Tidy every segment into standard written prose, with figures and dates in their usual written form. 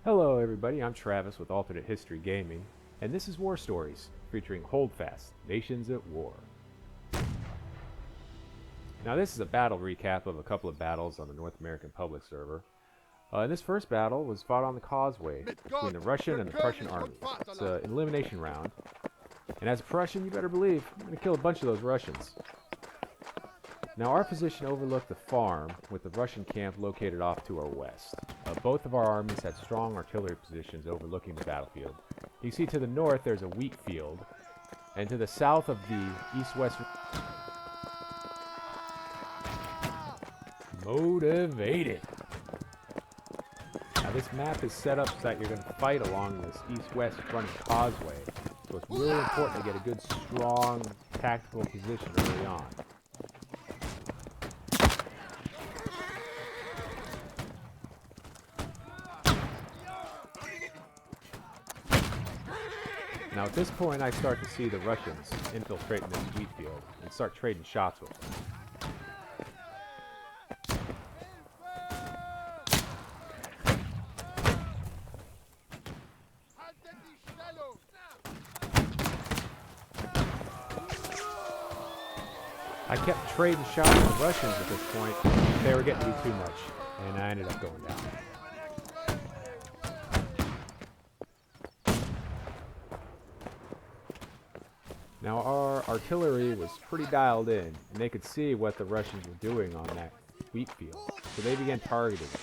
Hello everybody, I'm Travis with Alternate History Gaming, and this is War Stories, featuring Holdfast, Nations at War. Now this is a battle recap of a couple of battles on the North American public server. And this first battle was fought on the Causeway between the Russian and the Prussian army. It's an elimination round, and as a Prussian, you better believe I'm going to kill a bunch of those Russians. Now our position overlooked the farm, with the Russian camp located off to our west. Both of our armies had strong artillery positions overlooking the battlefield. You see to the north there's a wheat field, and to the south of the east-west... Motivated! Now this map is set up so that you're going to fight along this east-west running causeway, so it's really important to get a good, strong, tactical position early on. Now at this point I start to see the Russians infiltrating this wheat field and start trading shots with them. I kept trading shots with the Russians at this point. They were getting to be too much, and I ended up going down. Now our artillery was pretty dialed in, and they could see what the Russians were doing on that wheat field, so they began targeting it.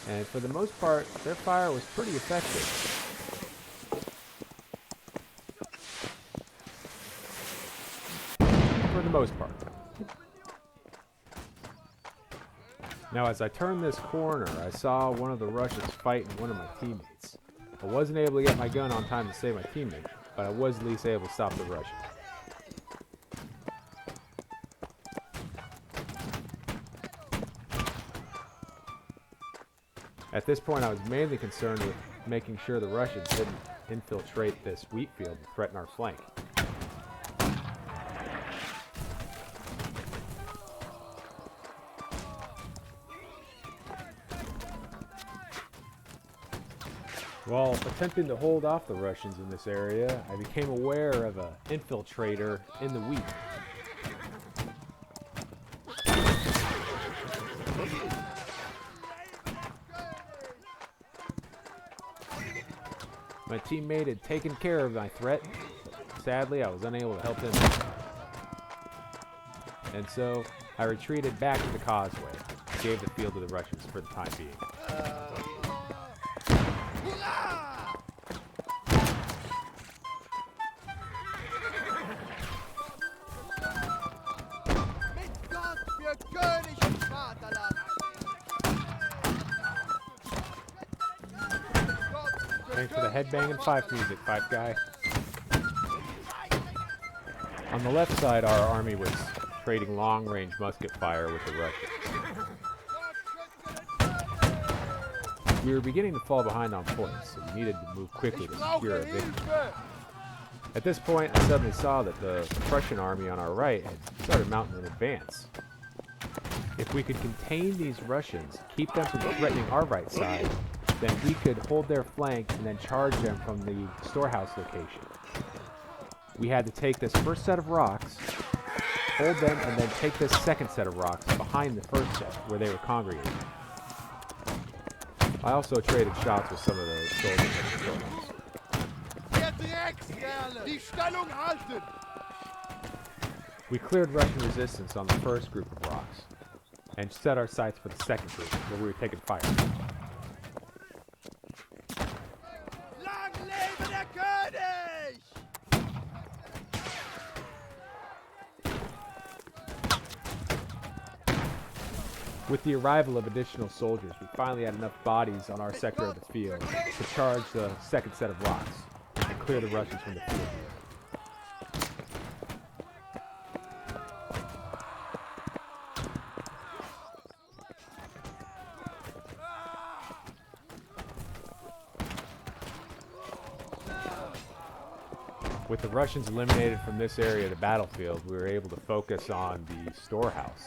And for the most part, their fire was pretty effective. For the most part. Now as I turned this corner, I saw one of the Russians fighting one of my teammates. I wasn't able to get my gun on time to save my teammate, but I was at least able to stop the Russian. At this point, I was mainly concerned with making sure the Russians didn't infiltrate this wheat field and threaten our flank. While attempting to hold off the Russians in this area, I became aware of an infiltrator in the wheat. My teammate had taken care of my threat, but sadly I was unable to help him out. And so I retreated back to the causeway and gave the field to the Russians for the time being. Thanks for the headbanging fife music, Fife Guy. On the left side, our army was trading long-range musket fire with the Russians. We were beginning to fall behind on points, so we needed to move quickly to secure a victory. At this point, I suddenly saw that the Prussian army on our right had started mounting an advance. If we could contain these Russians, keep them from threatening our right side, then we could hold their flank and then charge them from the storehouse location. We had to take this first set of rocks, hold them, and then take this second set of rocks behind the first set where they were congregating. I also traded shots with some of the soldiers at the storehouse. We cleared Russian resistance on the first group of rocks and set our sights for the second group where we were taking fire. With the arrival of additional soldiers, we finally had enough bodies on our sector of the field to charge the second set of rocks and clear the Russians from the field. With the Russians eliminated from this area of the battlefield, we were able to focus on the storehouse.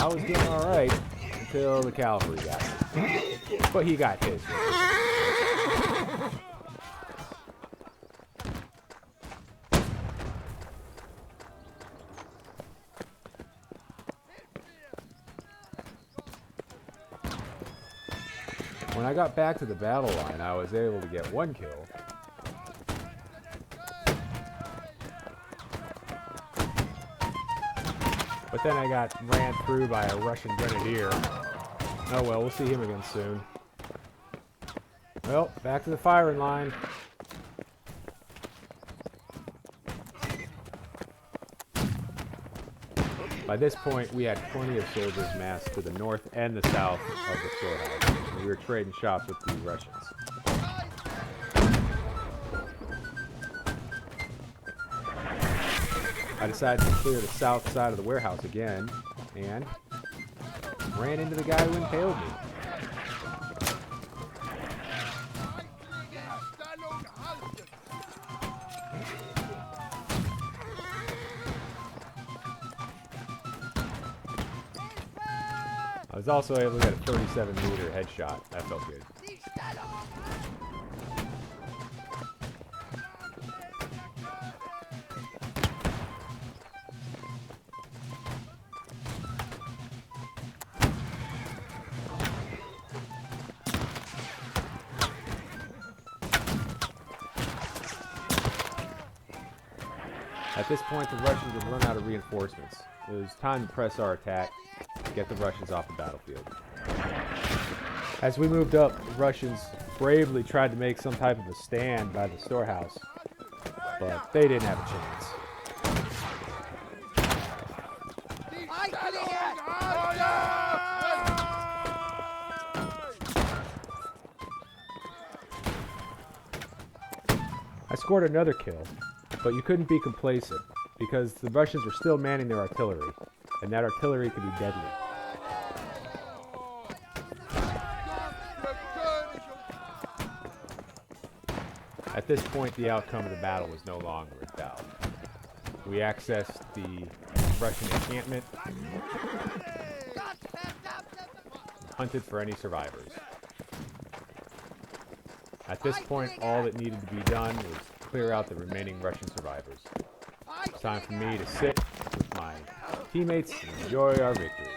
I was doing alright until the cavalry got me. But he got his. When I got back to the battle line, I was able to get one kill. But then I got ran through by a Russian grenadier. Oh well, we'll see him again soon. Well, back to the firing line. By this point, we had plenty of soldiers massed to the north and the south of the storehouse. And we were trading shots with the Russians. I decided to clear the south side of the warehouse again, and ran into the guy who impaled me. I was also able to get a 37-meter headshot. That felt good. At this point, the Russians had run out of reinforcements. It was time to press our attack, get the Russians off the battlefield. As we moved up, the Russians bravely tried to make some type of a stand by the storehouse, but they didn't have a chance. I scored another kill, but you couldn't be complacent, because the Russians were still manning their artillery, and that artillery could be deadly. At this point, the outcome of the battle was no longer in doubt. We accessed the Russian encampment, and hunted for any survivors. At this point, all that needed to be done was clear out the remaining Russian survivors. It's time for me to sit with my teammates and enjoy our victory.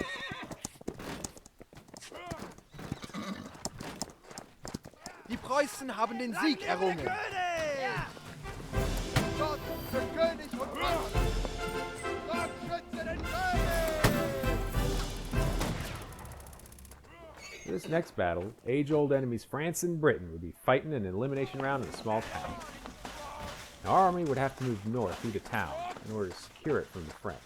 Die Preußen haben den Sieg errungen. For this next battle, age-old enemies France and Britain would be fighting an elimination round in a small town. Our army would have to move north through the town in order to secure it from the French.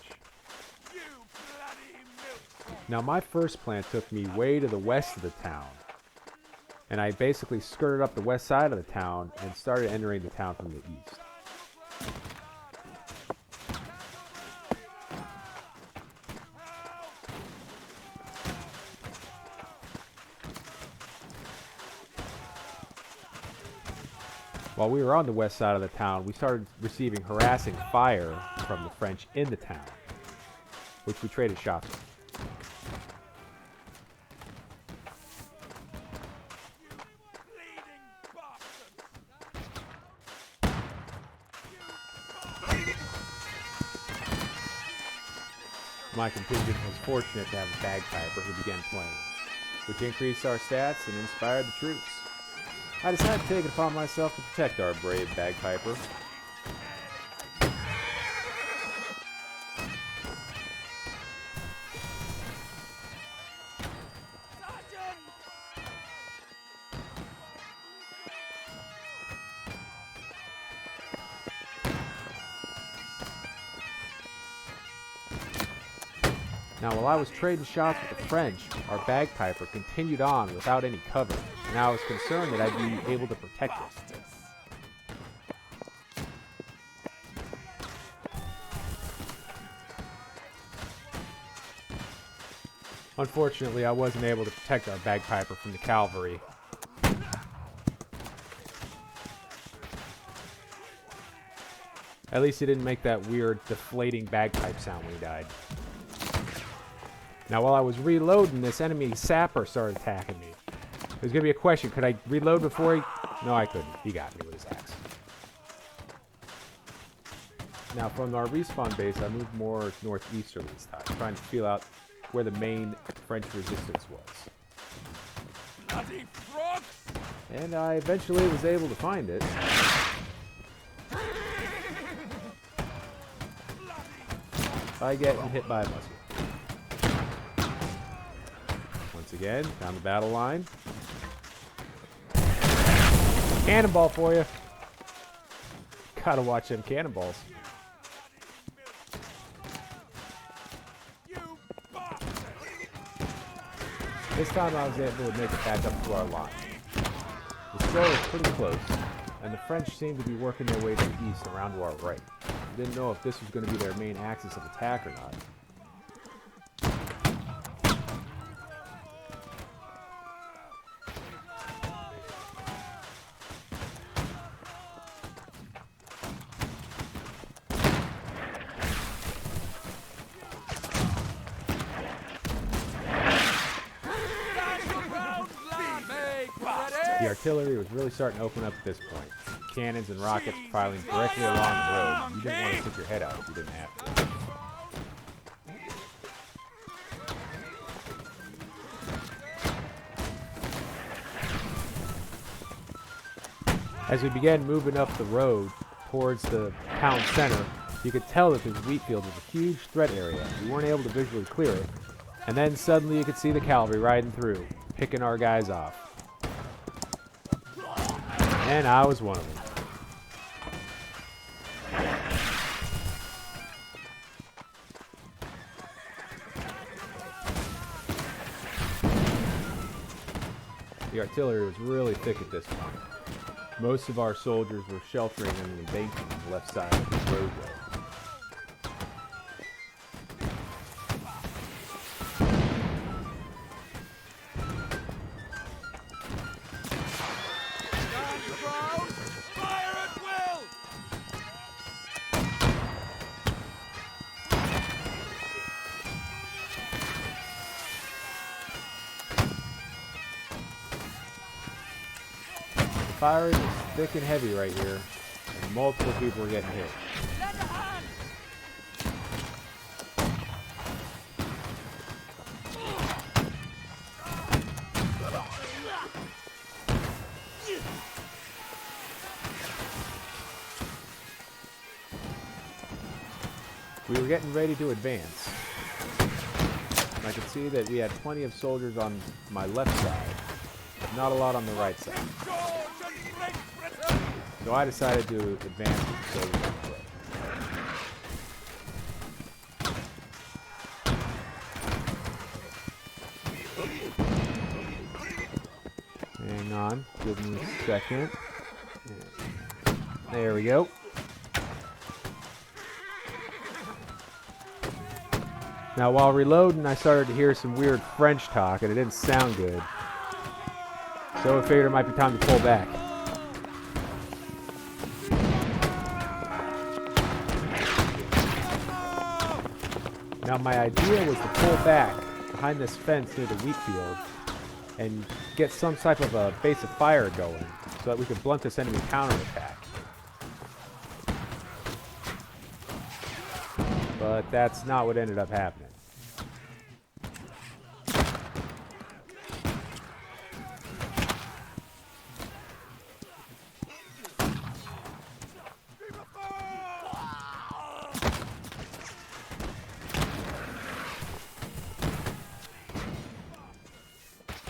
Now, my first plan took me way to the west of the town, and I basically skirted up the west side of the town and started entering the town from the east. While we were on the west side of the town, we started receiving harassing fire from the French in the town, which we traded shots with. My contingent was fortunate to have a bagpiper who began playing, which increased our stats and inspired the troops. I decided to take it upon myself to protect our brave bagpiper. Now, while I was trading shots with the French, our bagpiper continued on without any cover, and I was concerned that I'd be able to protect it. Unfortunately, I wasn't able to protect our bagpiper from the cavalry. At least he didn't make that weird deflating bagpipe sound when he died. Now, while I was reloading, this enemy sapper started attacking me. There's going to be a question. Could I reload before he... No, I couldn't. He got me with his axe. Now, from our respawn base, I moved more northeasterly this time, trying to feel out where the main French resistance was. Bloody frogs! And I eventually was able to find it. By getting hit by a musket. Once again, down the battle line. Cannonball for you. Gotta watch them cannonballs. This time I was able to make it back up to our line. The square was pretty close, and the French seemed to be working their way to the east around to our right. Didn't know if this was going to be their main axis of attack or not. The artillery was really starting to open up at this point. Cannons and rockets firing directly along the road. You didn't want to stick your head out if you didn't have to. As we began moving up the road towards the town center, you could tell that this wheat field was a huge threat area. We weren't able to visually clear it. And then suddenly you could see the cavalry riding through, picking our guys off. And I was one of them. The artillery was really thick at this point. Most of our soldiers were sheltering in the embankment on the left side of the roadway. Firing is thick and heavy right here, and multiple people are getting hit. We were getting ready to advance. And I could see that we had plenty of soldiers on my left side, but not a lot on the right side. So I decided to advance with the soldiers on the right. Hang on, give me a second. There we go. Now while reloading, I started to hear some weird French talk, and it didn't sound good. So I figured it might be time to pull back. Now my idea was to pull back behind this fence near the wheat field and get some type of a base of fire going so that we could blunt this enemy counterattack. But that's not what ended up happening.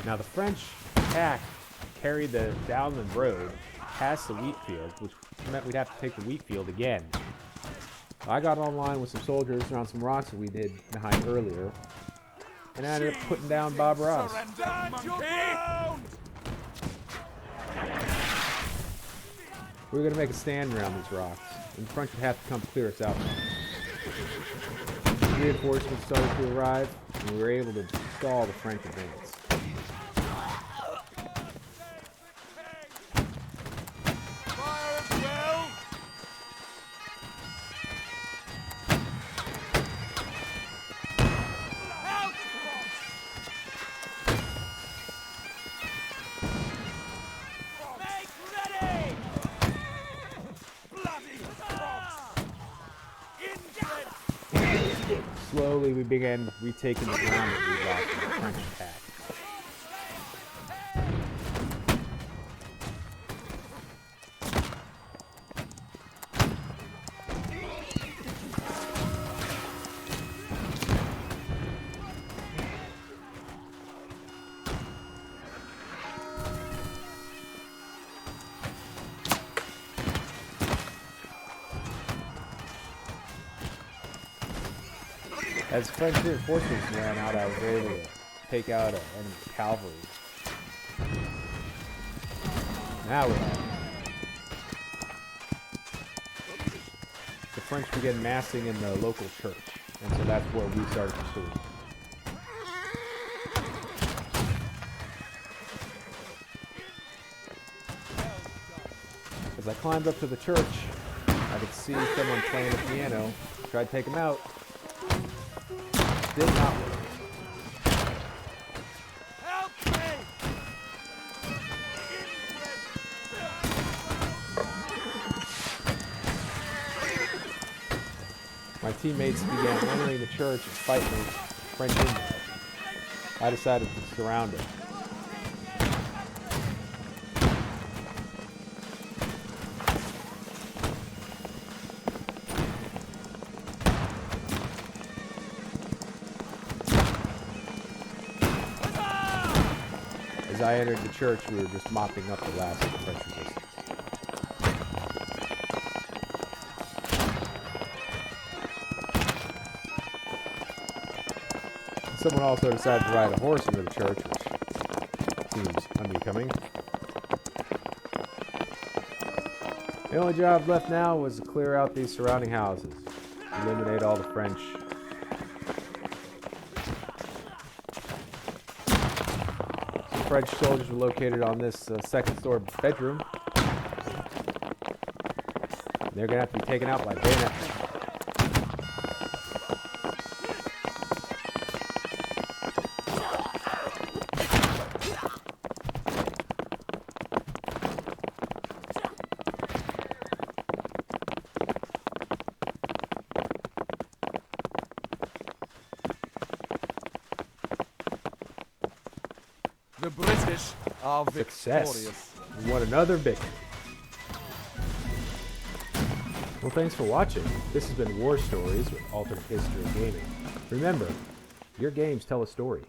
Now the French attack carried the downland road past the wheat field, which meant we'd have to take the wheat field again. I got online with some soldiers around some rocks that we did behind earlier, and I ended up putting down Bob Ross. We were going to make a stand around these rocks, and the French would have to come clear us out. Reinforcements started to arrive, and we were able to stall the French advance. slowly we began retaking the ground that we lost in the French attack. As French reinforcements ran out, I was able to take out enemy cavalry. Now we have the French began massing in the local church, and so that's where we started the story. As I climbed up to the church, I could see someone playing the piano. Tried to take him out. Did not work. Help me! My teammates began entering the church and fighting the French in there. I decided to surround it. As I entered the church, we were just mopping up the last of the French resistance. Someone also decided to ride a horse into the church, which seems unbecoming. The only job left now was to clear out these surrounding houses, eliminate all the French. Some French soldiers were located on this second-story bedroom. They're going to have to be taken out by bayonet. The British are Success. victorious. We won another victory. Well, thanks for watching. This has been War Stories with Alternate History Gaming. Remember, your games tell a story.